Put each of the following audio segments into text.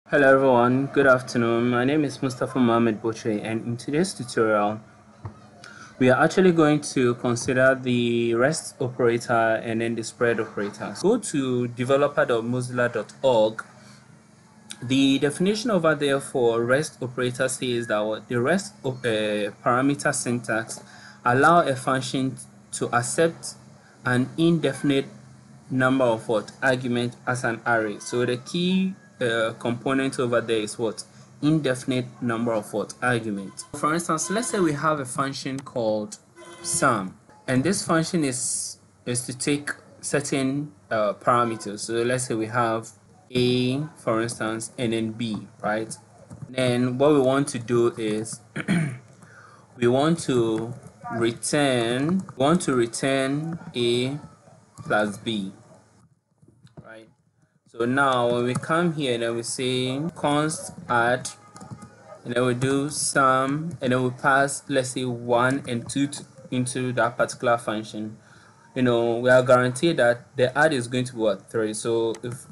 Hello everyone, good afternoon. My name is Mustafa Mohammed Boche, and in today's tutorial we are actually going to consider the REST operator and then the spread operator. Go to developer.mozilla.org. The definition over there for REST operator says that the REST parameter syntax allow a function to accept an indefinite number of argument as an array. So the key component over there is indefinite number of argument. For instance, let's say we have a function called sum, and this function is to take certain parameters. So let's say we have a, for instance, and then b, right? Then what we want to do is we want to return a plus b, right? So now when we come here, then we say const add, and then we do sum, and then we pass, let's say, 1 and 2 into that particular function. We are guaranteed that the add is going to be 3. So if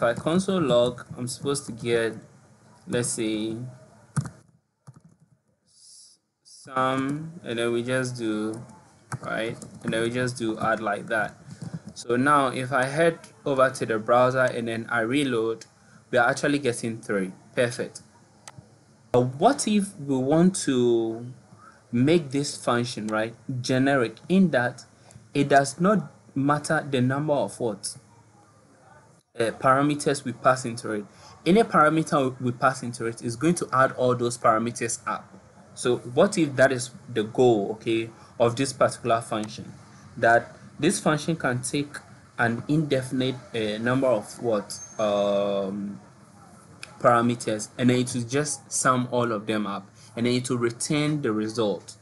I console log, I'm supposed to get, let's say, sum, and then we just do, right, and then we just do add like that. So now if I head over to the browser and then I reload, we are actually getting 3. Perfect. But what if we want to make this function, right, generic, in that it does not matter the number of parameters we pass into it. Any parameter we pass into it is going to add all those parameters up. So what if that is the goal, okay, of this particular function, that this function can take an indefinite number of parameters, and then it will just sum all of them up, and then it will return the result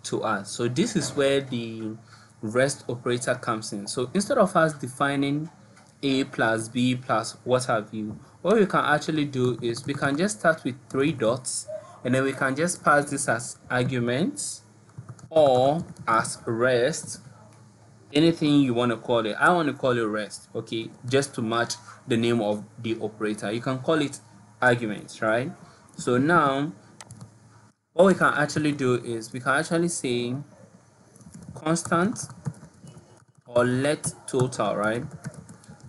to us. So this is where the REST operator comes in. So instead of us defining a plus b plus what have you, what we can actually do is we can just start with 3 dots, and then we can just pass this as arguments or as REST, anything you want to call it. I want to call it REST, okay, just to match the name of the operator. You can call it arguments, right? So now what we can actually do is we can actually say constant or let total, right?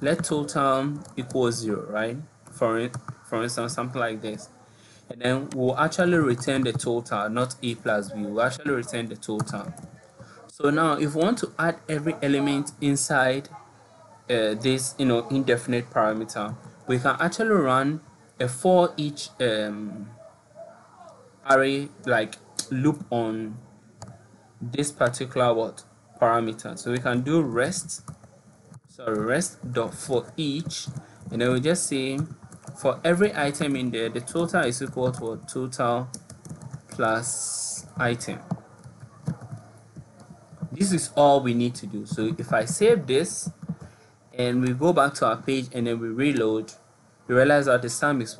Let total equals 0, right? For instance, something like this, and then we'll actually return the total, not a plus b. We'll actually return the total. So now if we want to add every element inside this indefinite parameter, we can actually run a for each array like loop on this particular parameter. So we can do rest dot for each, and then we just say for every item in there, the total is equal to total plus item. This is all we need to do. So if I save this and we go back to our page and then we reload, we realize that the sum is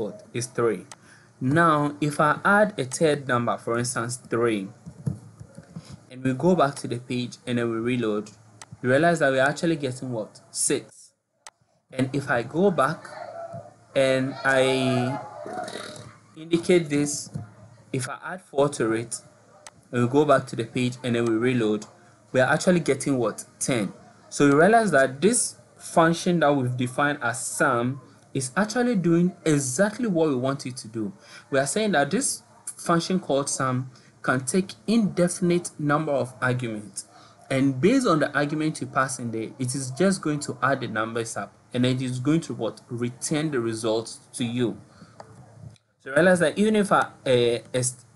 3. Now if I add a third number, for instance 3, and we go back to the page and then we reload, we realize that we're actually getting 6. And if I go back and I indicate this, if I add 4 to it and we go back to the page and then we reload, we're actually getting 10. So we realize that this function that we've defined as sum is actually doing exactly what we want it to do. We are saying that this function called sum can take indefinite number of arguments, and based on the argument you pass in there, it is just going to add the numbers up, and it is going to return the results to you. So realize that even if I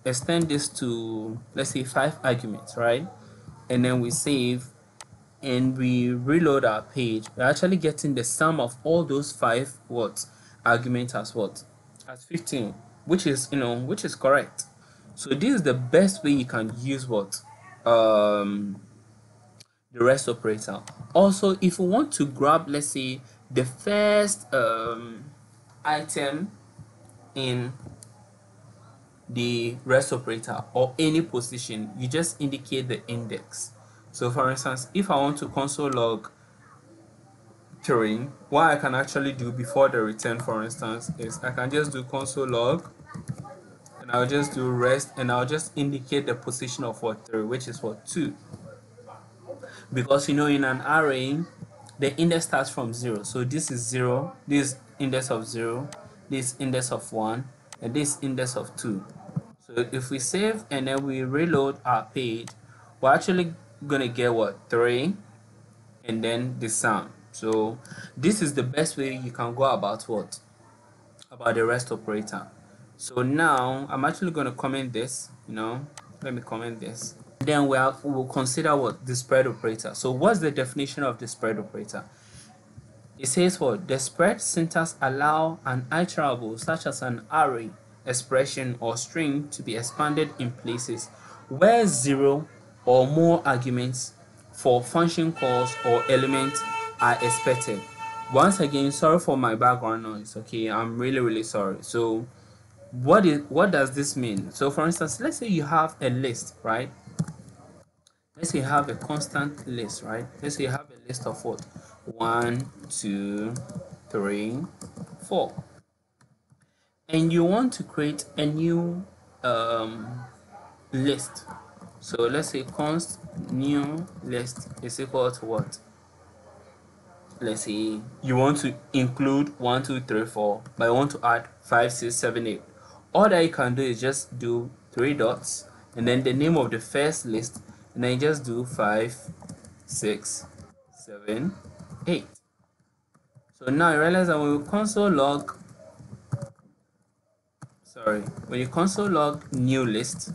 extend this to, let's say, 5 arguments, right, and then we save and we reload our page, we're actually getting the sum of all those 5 arguments as 15, which is correct. So this is the best way you can use the REST operator. Also, if you want to grab, let's say, the first item in the REST operator or any position, you just indicate the index. So for instance, if I want to console log 3, what I can actually do before the return, for instance, is I can just do console log, and I'll just do rest, and I'll just indicate the position of what 3, which is what 2, because you know in an array the index starts from 0. So this is 0, this index of 0, this index of 1, and this index of 2. So if we save and then we reload our page, we're actually gonna get what 3 and then the sum. So this is the best way you can go about what about the rest operator. So now I'm actually going to comment this, let me comment this. Then we'll consider what the spread operator. So what's the definition of the spread operator? It says what the spread syntax allow an iterable such as an array, expression, or string to be expanded in places where 0 or more arguments for function calls or elements are expected. Once again, sorry for my background noise. Okay, I'm really sorry. So what does this mean? So for instance, let's say you have a list, right? Let's say you have a constant list, right? Let's say you have a list of what? 1, 2, 3, 4. And you want to create a new list. So let's say const new list is equal to what? Let's say you want to include 1, 2, 3, 4, but you want to add 5, 6, 7, 8. All that you can do is just do 3 dots and then the name of the first list, and then just do 5, 6, 7, 8. So now you realize that when you console log new list,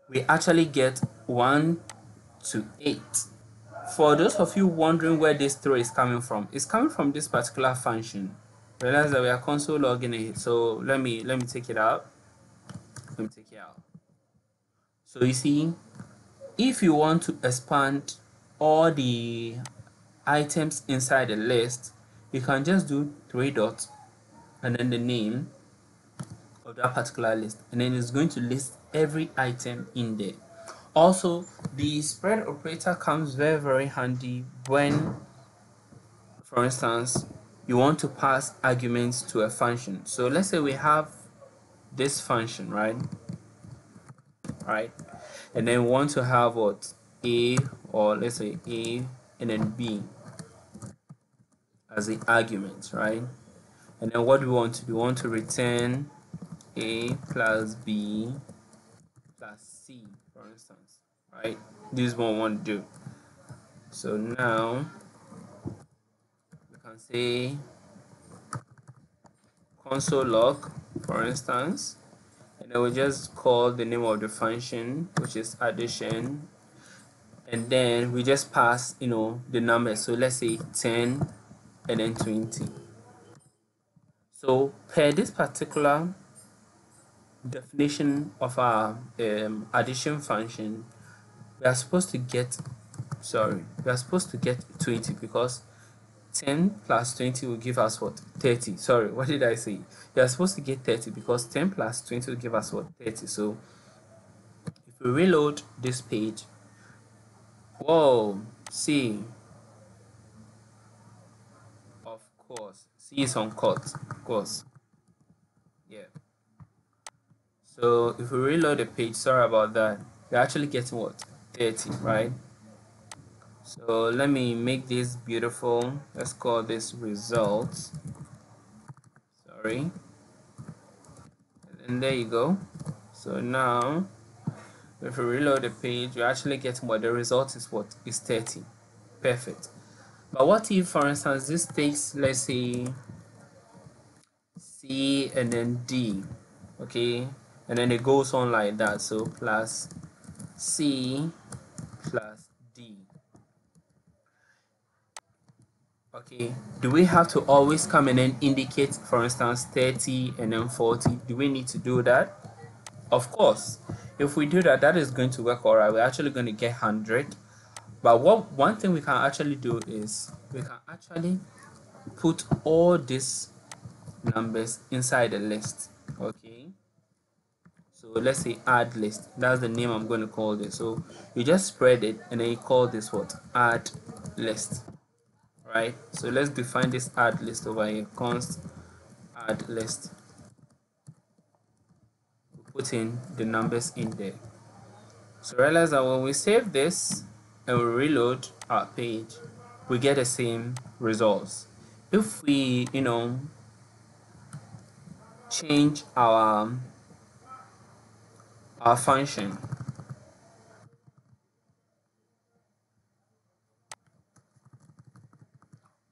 we actually get 1 to 8. For those of you wondering where this 3 is coming from, it's coming from this particular function. Realize that we are console logging it. So let me take it out. Let me take it out. So you see, if you want to expand all the items inside the list, you can just do 3 dots and then the name of that particular list, and then it's going to list every item in there. Also, the spread operator comes very handy when, for instance, you want to pass arguments to a function. So let's say we have this function, right? And then we want to have what? A, or let's say A and then B as the arguments, right? And then what do we want to do? We want to return A plus B plus C, for instance, right? This is what we want to do. So now we can say console log, for instance, and then we just call the name of the function, which is addition, and then we just pass the numbers. So let's say 10 and then 20. So per this particular definition of our addition function, we are supposed to get 20, because 10 plus 20 will give us what? 30. Sorry, what did I say? You are supposed to get 30 because 10 plus 20 will give us what? 30. So if we reload this page, whoa, see, of course, C is on cut, of course, yeah. So if we reload the page, sorry about that, we're actually getting what? 30, right? So let me make this beautiful. Let's call this results. Sorry. And there you go. So now if we reload the page, we're actually getting what the result is. What is 30? Perfect. But what if, for instance, this takes, let's say, C and then D, okay, and then it goes on like that. So plus C plus D. Okay, do we have to always come and then indicate, for instance, 30 and then 40? Do we need to do that? Of course. If we do that, that is going to work all right. We're actually going to get 100. But one thing we can actually do is we can actually put all these numbers inside the list. Okay, So let's say add list. That's the name I'm going to call this. So you just spread it and then you call this what? Add list. Right? So let's define this add list over here. Const add list. We put in the numbers in there. So realize that when we save this and we reload our page, we get the same results. If we, change our function,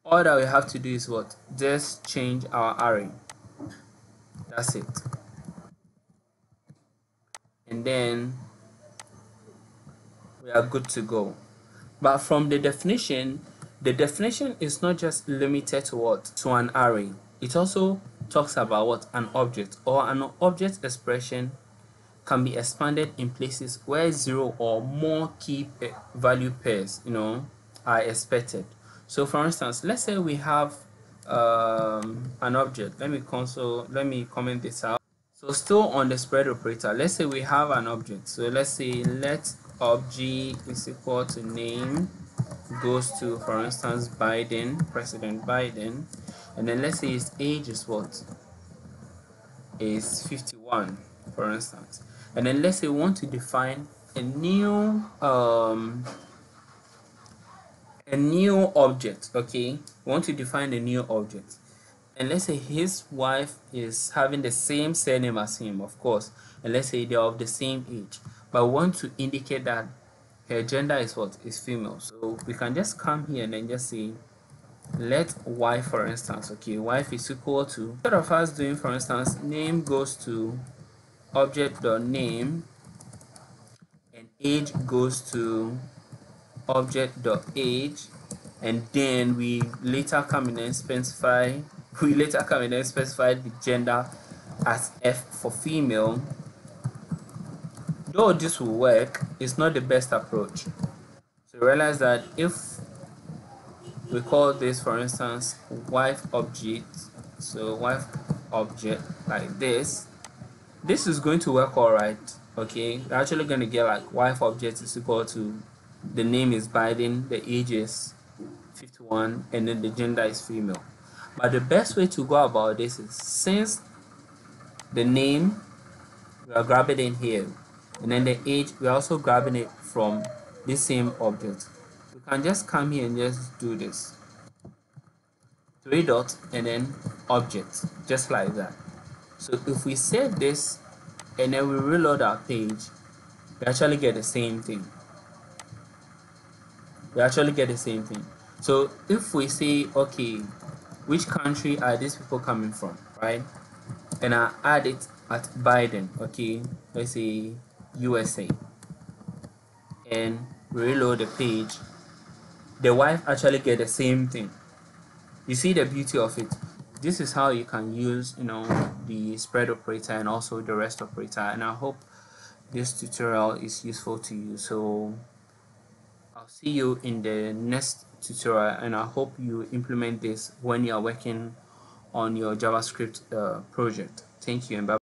all that we have to do is what? Just change our array. That's it. And then we are good to go. But from the definition is not just limited to what? To an array. It also talks about what? An object, or an object expression can be expanded in places where 0 or more key value pairs, are expected. So for instance, let's say we have an object. Let me comment this out. So still on the spread operator, let's say we have an object. So let's say let object is equal to name goes to, for instance, Biden, President Biden, and then let's say his age is what? Is 51, for instance. And then let's say we want to define a new object. Okay, we want to define a new object, and let's say his wife is having the same surname as him, of course, and let's say they are of the same age, but we want to indicate that her gender is what? Is female. So we can just come here and then just say let wife, for instance. Okay, wife is equal to, instead of us doing, for instance, name goes to object.name and age goes to object.age, and then we later come in and specify the gender as F for female. Though this will work, it's not the best approach. So realize that if we call this, for instance, wife object, so wife object like this is going to work all right. Okay, we're actually going to get like wife object is equal to, the name is Biden, the age is 51, and then the gender is female. But the best way to go about this is, since the name we are grabbing in here, and then the age we are also grabbing it from this same object, we can just come here and just do this 3 dots and then object, just like that. So if we save this and then we reload our page, we actually get the same thing. So if we say, okay, which country are these people coming from, right? And I add it at Biden, okay, let's say USA, and reload the page, the wife actually get the same thing. You see the beauty of it. This is how you can use, the spread operator and also the rest operator, and I hope this tutorial is useful to you. So I'll see you in the next tutorial, and I hope you implement this when you are working on your JavaScript project. Thank you, and bye.